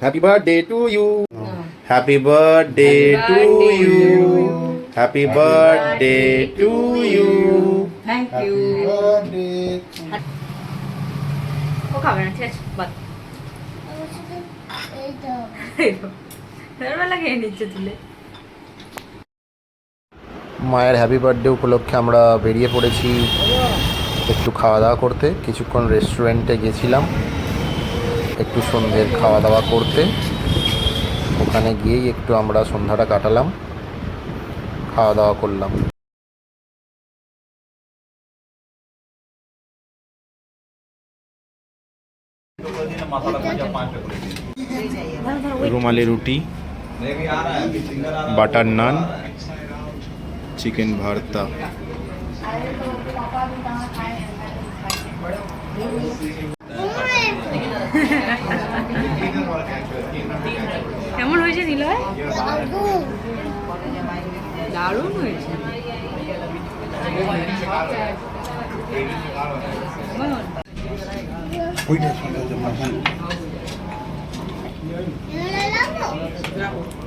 Happy birthday to you, happy birthday to you, happy birthday to you. Thank you. ও খাবে না, ঠিক আছে বাদ। বেলা খেয়ে নিচ্ছে তুলে। মায়ের হ্যাপি বার্থডে উপলক্ষে আমরা বেরিয়ে পড়েছি একটু খাওয়া দাওয়া করতে। কিছুক্ষণ রেস্টুরেন্টে গেছিলাম একটু সন্ধ্যের খাওয়া দাওয়া করতে। ওখানে গিয়েই একটু আমরা সন্ধ্যাটা কাটালাম, খাওয়া দাওয়া করলাম। রুমালি রুটি, বাটার নান, চিকেন ভর্তা। কেমন হয়েছে নিলয়? দারুণ হয়েছে। ওইটা